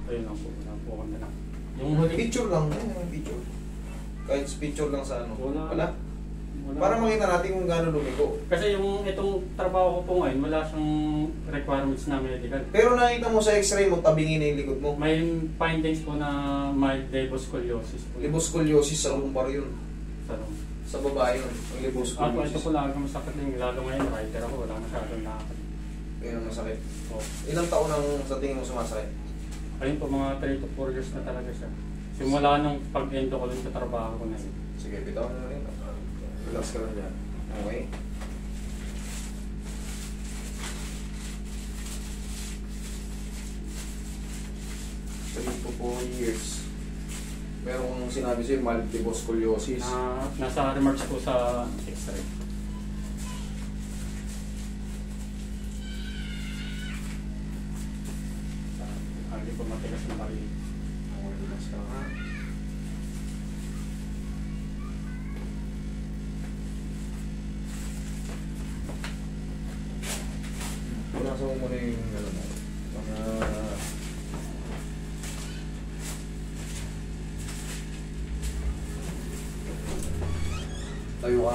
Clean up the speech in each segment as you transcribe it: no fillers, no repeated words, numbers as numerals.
Ayun lang po, wala po akong dala. Yung huli, Picture lang, picture. Kahit picture lang sa ano. Wala. Wala? Para makita natin kung gaano lumigo. Kasi yung itong trabaho ko po ngayon, wala siyang requirements na medical. Pero nakita mo sa x-ray mo, tabingin na yung likod mo. May findings po na mild liboscoliosis po. Liboscoliosis sa lumbar yun. Sa Sa babae yun, ang ito liboscoliosis. po lalo masakit lang, lalo ngayon, rider ako, wala masyadong nakakit. Yan ang masakit. Oh. Ilang taon ang sa tingin mo sumasakit? Ayun po, mga 3 to 4 years na talaga siya. Simula nung pag-endo ko dun sa trabaho ko na yun. Sige, bitawan mo na rin. Relax ka lang dyan. Okay. Three to 4 years. Meron kong sinabi sa'yo, mild liboscoliosis. Nasa remarks po sa x-ray. Hindi po matigas na bali. Okay, relax ka nga. Punasan mo muna yung ano mo. Mga... Tayo ka.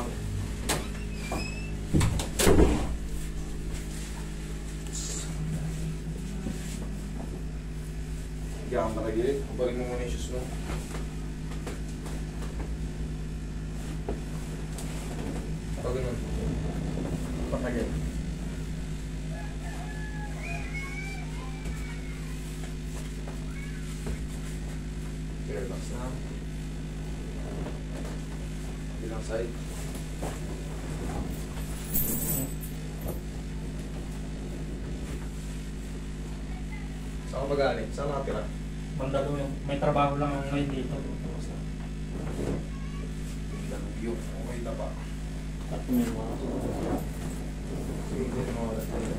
Hindi ka matagilid. Balik mo muna yung shoes mo. Pag ganun. Patagil. Relax na. Bilang side. Saan ka magaling? Saan nakatira? Bandalo yung may trabaho lang ako ngayon dito. Yung okay na ba? At may mga Sige, hindi na mawala tayo.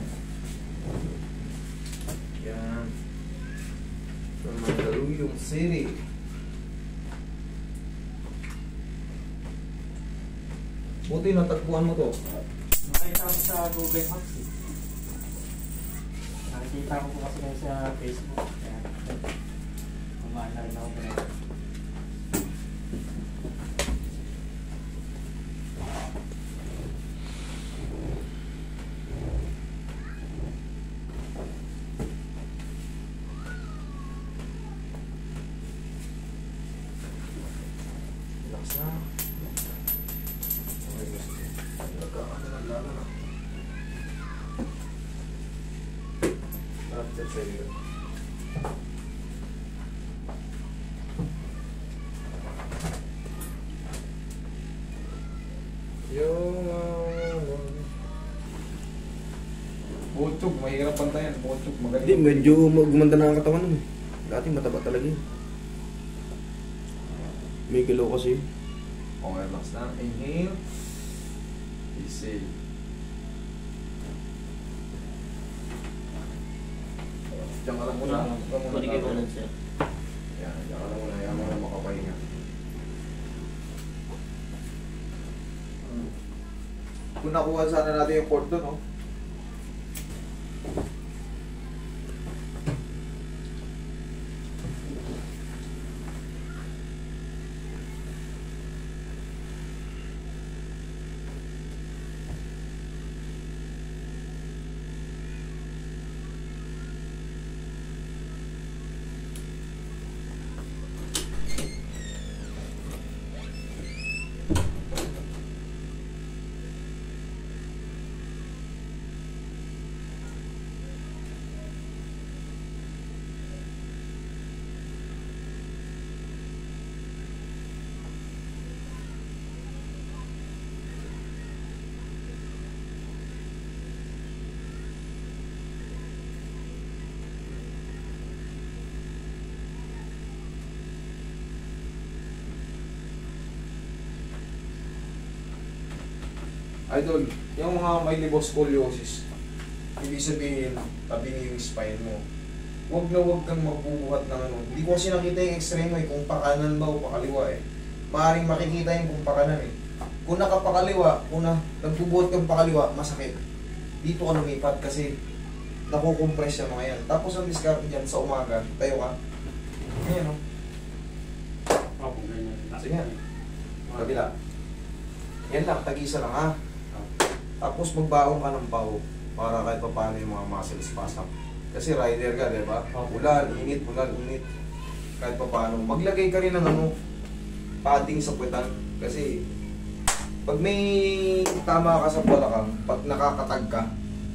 Yan. From Mandaluyong City. Buti natagpuan mo to. nakita ko sa Google Maps eh. Nakikita ko po kasi ngayon sa Facebook. Kaya kumain na rin ako ganun. Relax na. Okay, gusto. Nagkakano ng lalo na. Lapit sa iyo. Butog, mahirap pantayan. Butog, magaling. Hindi, medyo gumanda na ang katawan mo. Dati mataba talaga yun. May kilo kasi. Okay, relax na. Inhale. Exhale. Diyan ka lang muna. Paligid ko lang siya. Yan, diyan ka lang muna. Yan mo na makapahinga. Kung nakuha sana natin yung port doon, oh. Idol, yung mga may liboscoliosis, ibig sabihin, tabingi yung spine mo. Huwag na huwag kang magbubuhat ng ano. Hindi ko kasi nakita yung x-ray mo eh, kung pakanan ba o pakaliwa eh. Maaaring makikita yung kung pakanan eh. Kung nakapakaliwa, kung nagbubuhat kang pakaliwa, masakit. Dito ka lumipat kasi nakukompress yung mga yan. Tapos ang discard dyan sa umaga, tayo ka. Ayan o. Opo, ganyan. Sige. Kabila. Yan lang, tag-isa lang ha. Tapos magbaon ka ng pao para kahit pa paano yung mga muscles pasok. Kasi rider ka, di ba? Ulan, init, kahit pa paano. Maglagay ka rin ng ano, padding sa puwetan. Kasi pag may tama ka sa balakang, pag nakakatag ka,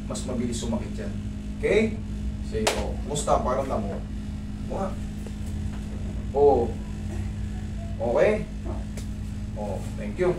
mas mabilis sumakit yan. Okay? Sige mo. Kumusta? Pakiramdam mo? Mga. Oo. Okay? Oo. Thank you.